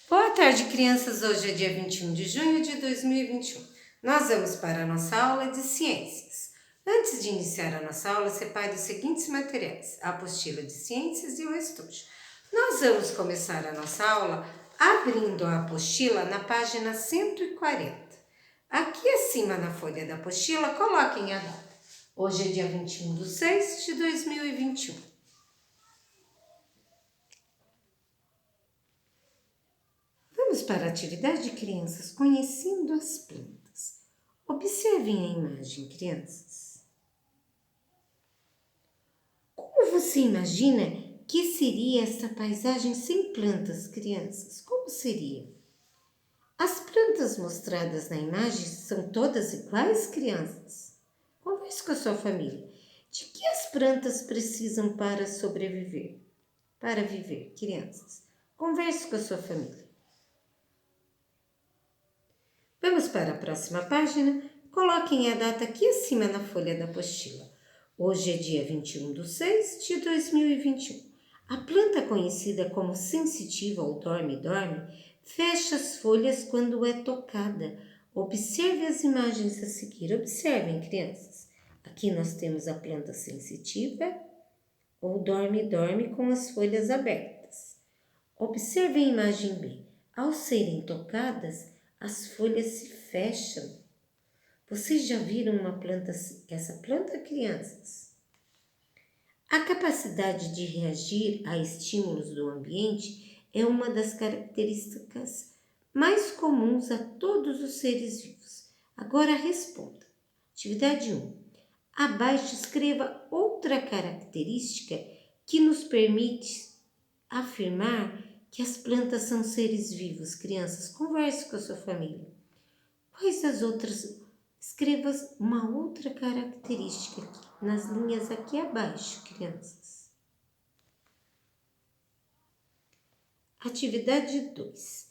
Boa tarde, crianças. Hoje é dia 21 de junho de 2021. Nós vamos para a nossa aula de ciências. Antes de iniciar a nossa aula, separe os seguintes materiais: a apostila de ciências e o estojo. Nós vamos começar a nossa aula abrindo a apostila na página 140. Aqui acima na folha da apostila, coloquem a data. Hoje é dia 21 de 6 de 2021. Vamos para a atividade de crianças conhecendo as plantas. Observem a imagem, crianças. Como você imagina que seria essa paisagem sem plantas, crianças? Como seria? As plantas mostradas na imagem são todas iguais, crianças? Converse com a sua família. De que as plantas precisam para sobreviver? Para viver, crianças. Converse com a sua família. Vamos para a próxima página. Coloquem a data aqui acima na folha da apostila. Hoje é dia 21 de 6 de 2021. A planta conhecida como sensitiva ou dorme-dorme fecha as folhas quando é tocada. Observe as imagens a seguir. Observem, crianças. Aqui nós temos a planta sensitiva ou dorme-dorme com as folhas abertas. Observe a imagem B. Ao serem tocadas, as folhas se fecham. Vocês já viram essa planta, crianças? A capacidade de reagir a estímulos do ambiente é uma das características mais comuns a todos os seres vivos. Agora responda. Atividade 1. Abaixo escreva outra característica que nos permite afirmar que as plantas são seres vivos. Crianças, converse com a sua família. Quais as outras? Escreva uma outra característica aqui, nas linhas aqui abaixo, crianças. Atividade 2.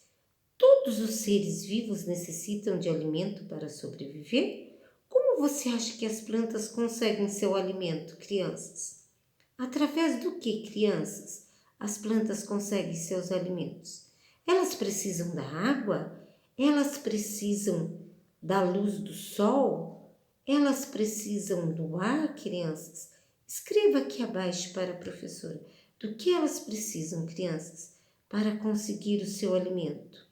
Todos os seres vivos necessitam de alimento para sobreviver? Como você acha que as plantas conseguem seu alimento, crianças? Através do que, crianças, as plantas conseguem seus alimentos? Elas precisam da água? Elas precisam da luz do sol? Elas precisam do ar, crianças? Escreva aqui abaixo para a professora. Do que elas precisam, crianças, para conseguir o seu alimento?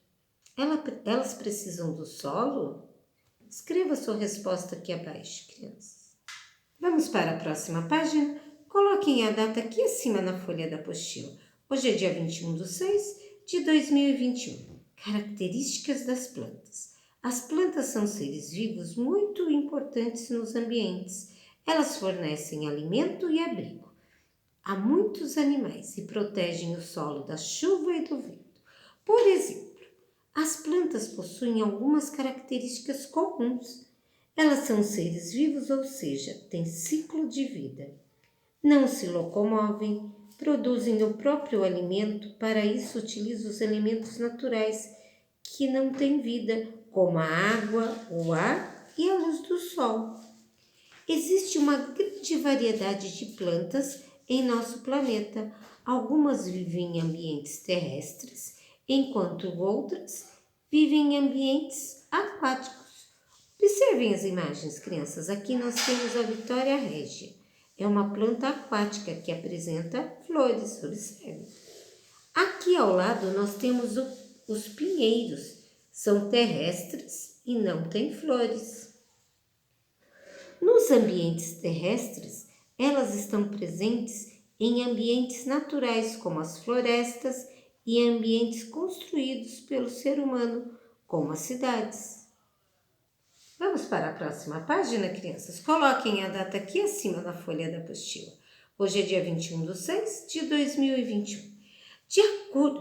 Elas precisam do solo? Escreva a sua resposta aqui abaixo, crianças. Vamos para a próxima página. Coloquem a data aqui acima na folha da apostila. Hoje é dia 21 de 6 de 2021. Características das plantas. As plantas são seres vivos muito importantes nos ambientes. Elas fornecem alimento e abrigo a muitos animais e protegem o solo da chuva e do vento. Por exemplo, as plantas possuem algumas características comuns. Elas são seres vivos, ou seja, têm ciclo de vida. Não se locomovem, produzem o próprio alimento, para isso utilizam os elementos naturais que não têm vida, como a água, o ar e a luz do sol. Existe uma grande variedade de plantas em nosso planeta. Algumas vivem em ambientes terrestres, enquanto outras vivem em ambientes aquáticos. Observem as imagens, crianças. Aqui nós temos a Vitória Régia. É uma planta aquática que apresenta flores. Observem. Aqui ao lado nós temos os pinheiros. São terrestres e não têm flores. Nos ambientes terrestres, elas estão presentes em ambientes naturais, como as florestas, e ambientes construídos pelo ser humano, como as cidades. Vamos para a próxima página, crianças? Coloquem a data aqui acima na folha da apostila. Hoje é dia 21 de 6 de 2021.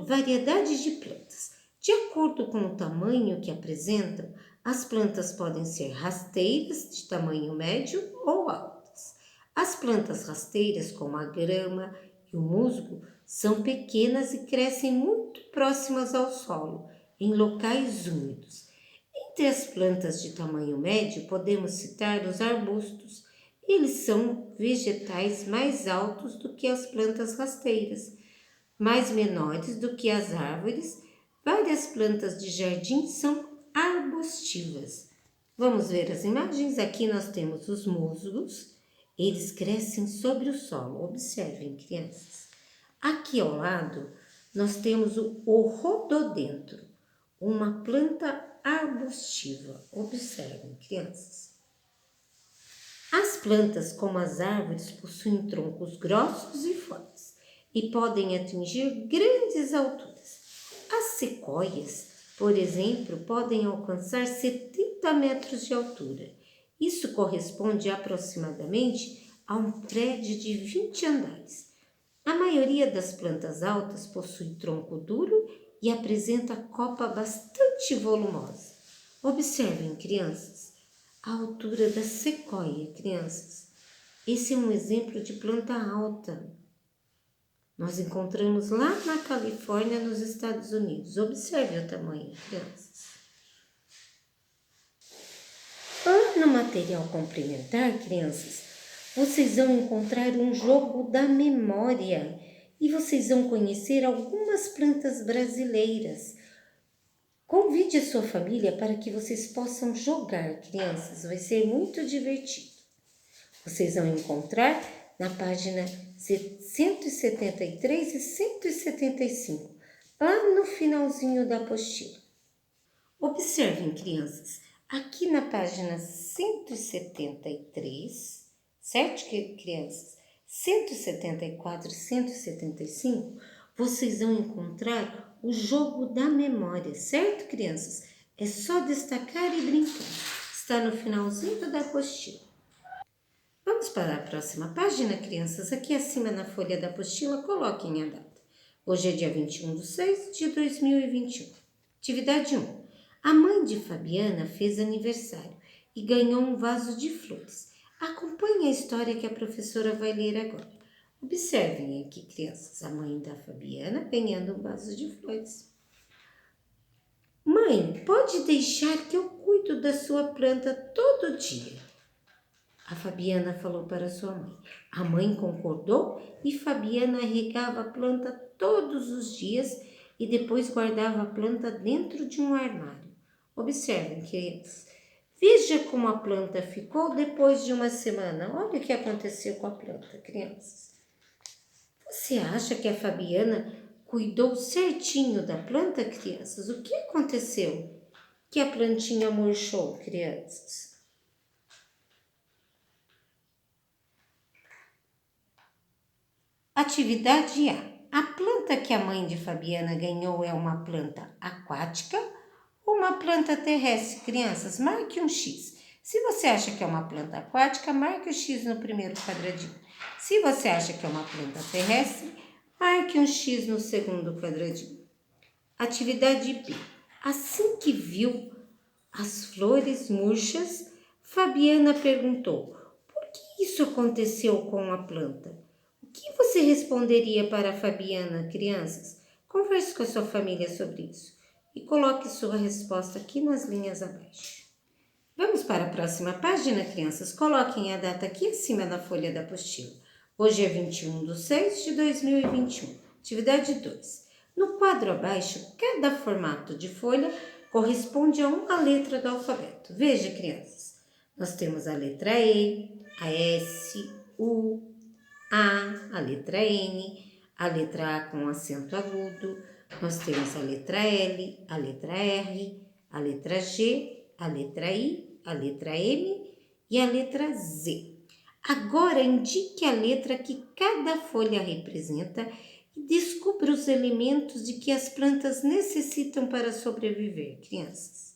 Variedades de plantas. De acordo com o tamanho que apresentam, as plantas podem ser rasteiras, de tamanho médio ou altas. As plantas rasteiras, como a grama e o musgo, são pequenas e crescem muito próximas ao solo, em locais úmidos. Entre as plantas de tamanho médio, podemos citar os arbustos. Eles são vegetais mais altos do que as plantas rasteiras, mais menores do que as árvores, Várias plantas de jardim são arbustivas. Vamos ver as imagens? Aqui nós temos os musgos. Eles crescem sobre o solo. Observem, crianças. Aqui ao lado, nós temos o rododendro, uma planta arbustiva. Observem, crianças. As plantas, como as árvores, possuem troncos grossos e fortes e podem atingir grandes alturas. As sequoias, por exemplo, podem alcançar 70 metros de altura. Isso corresponde aproximadamente a um prédio de 20 andares. A maioria das plantas altas possui tronco duro e apresenta copa bastante volumosa. Observem, crianças, a altura da sequoia, crianças. Esse é um exemplo de planta alta. Nós encontramos lá na Califórnia, nos Estados Unidos. Observe o tamanho, crianças. No material complementar, crianças, vocês vão encontrar um jogo da memória e vocês vão conhecer algumas plantas brasileiras. Convide a sua família para que vocês possam jogar, crianças. Vai ser muito divertido. Vocês vão encontrar na página 173 e 175, lá no finalzinho da apostila. Observem, crianças, aqui na página 173, certo, crianças? 174 e 175, vocês vão encontrar o jogo da memória, certo, crianças? É só destacar e brincar. Está no finalzinho da apostila. Vamos para a próxima página, crianças. Aqui acima na folha da apostila, coloquem a data. Hoje é dia 21/6/2021. Atividade 1. A mãe de Fabiana fez aniversário e ganhou um vaso de flores. Acompanhe a história que a professora vai ler agora. Observem aqui, crianças, a mãe da Fabiana ganhando um vaso de flores. Mãe, pode deixar que eu cuido da sua planta todo dia. A Fabiana falou para sua mãe. A mãe concordou e Fabiana regava a planta todos os dias e depois guardava a planta dentro de um armário. Observem, crianças. Veja como a planta ficou depois de uma semana. Olha o que aconteceu com a planta, crianças. Você acha que a Fabiana cuidou certinho da planta, crianças? O que aconteceu? Que a plantinha murchou, crianças? Atividade A. A planta que a mãe de Fabiana ganhou é uma planta aquática ou uma planta terrestre? Crianças, marque um X. Se você acha que é uma planta aquática, marque o X no primeiro quadradinho. Se você acha que é uma planta terrestre, marque um X no segundo quadradinho. Atividade B. Assim que viu as flores murchas, Fabiana perguntou: por que isso aconteceu com a planta? O que você responderia para a Fabiana, crianças? Converse com a sua família sobre isso e coloque sua resposta aqui nas linhas abaixo. Vamos para a próxima página, crianças? Coloquem a data aqui acima na folha da apostila. Hoje é 21/6/2021. Atividade 2. No quadro abaixo, cada formato de folha corresponde a uma letra do alfabeto. Veja, crianças. Nós temos a letra E, a S, U, a letra N, a letra A com acento agudo, nós temos a letra L, a letra R, a letra G, a letra I, a letra M e a letra Z. Agora indique a letra que cada folha representa e descubra os elementos de que as plantas necessitam para sobreviver, crianças.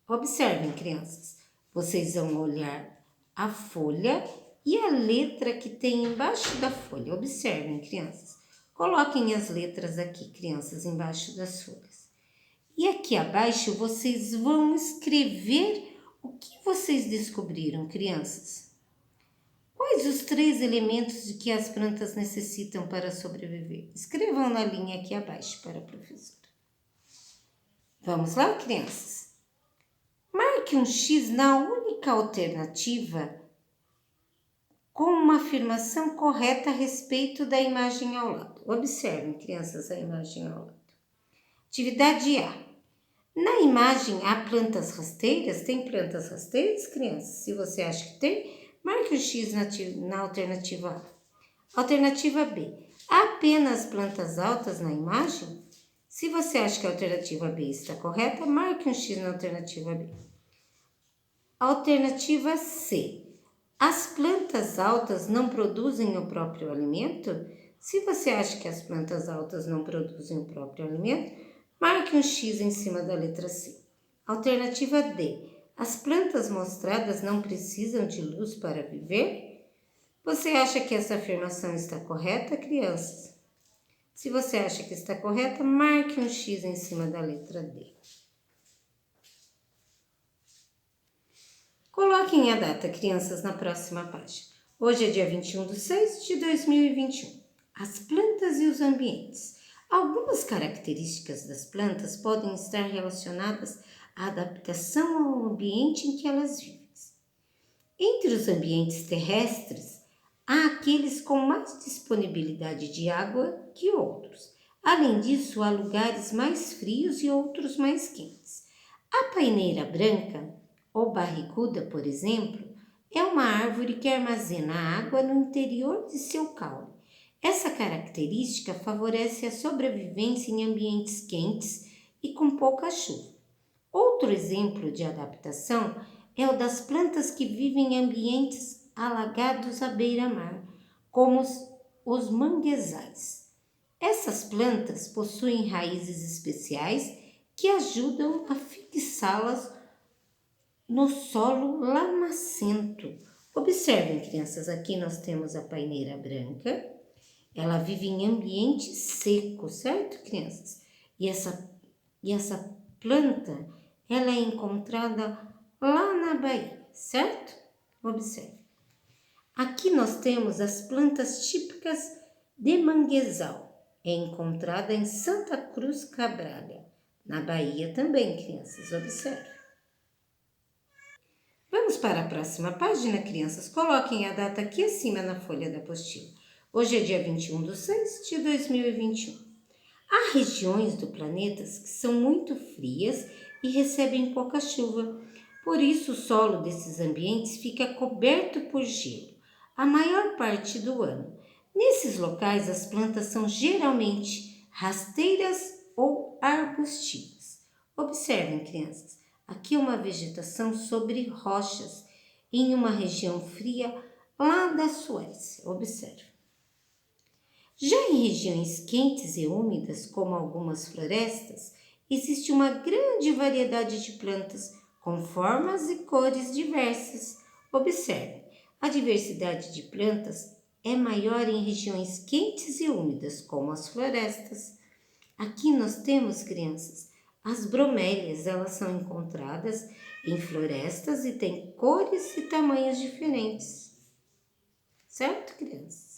Observem, crianças, vocês vão olhar a folha e a letra que tem embaixo da folha. Observem, crianças. Coloquem as letras aqui, crianças, embaixo das folhas. E aqui abaixo vocês vão escrever o que vocês descobriram, crianças. Quais os 3 elementos de que as plantas necessitam para sobreviver? Escrevam na linha aqui abaixo para a professora. Vamos lá, crianças? Marque um X na única alternativa com uma afirmação correta a respeito da imagem ao lado. Observem, crianças, a imagem ao lado. Atividade A. Na imagem há plantas rasteiras? Tem plantas rasteiras, crianças? Se você acha que tem, marque o X na alternativa A. Alternativa B. Há apenas plantas altas na imagem? Se você acha que a alternativa B está correta, marque um X na alternativa B. Alternativa C. As plantas altas não produzem o próprio alimento? Se você acha que as plantas altas não produzem o próprio alimento, marque um X em cima da letra C. Alternativa D. As plantas mostradas não precisam de luz para viver? Você acha que essa afirmação está correta, crianças? Se você acha que está correta, marque um X em cima da letra D. Coloquem a data, crianças, na próxima página. Hoje é dia 21/6/2021. As plantas e os ambientes. Algumas características das plantas podem estar relacionadas à adaptação ao ambiente em que elas vivem. Entre os ambientes terrestres, há aqueles com mais disponibilidade de água que outros. Além disso, há lugares mais frios e outros mais quentes. A paineira branca, ou barriguda, por exemplo, é uma árvore que armazena água no interior de seu caule. Essa característica favorece a sobrevivência em ambientes quentes e com pouca chuva. Outro exemplo de adaptação é o das plantas que vivem em ambientes alagados à beira-mar, como os manguezais. Essas plantas possuem raízes especiais que ajudam a fixá-las no solo lamacento. Observem, crianças, aqui nós temos a paineira branca. Ela vive em ambiente seco, certo, crianças? E essa planta, ela é encontrada lá na Bahia, certo? Observe. Aqui nós temos as plantas típicas de manguezal. É encontrada em Santa Cruz Cabrália, na Bahia também, crianças. Observe. Vamos para a próxima página, crianças. Coloquem a data aqui acima na folha da apostila. Hoje é dia 21/6/2021. Há regiões do planeta que são muito frias e recebem pouca chuva. Por isso, o solo desses ambientes fica coberto por gelo a maior parte do ano. Nesses locais, as plantas são geralmente rasteiras ou arbustivas. Observem, crianças, aqui uma vegetação sobre rochas em uma região fria lá da Suécia. Observe. Já em regiões quentes e úmidas, como algumas florestas, existe uma grande variedade de plantas com formas e cores diversas. Observe, a diversidade de plantas é maior em regiões quentes e úmidas, como as florestas. Aqui nós temos, crianças, as bromélias. Elas são encontradas em florestas e têm cores e tamanhos diferentes. Certo, crianças?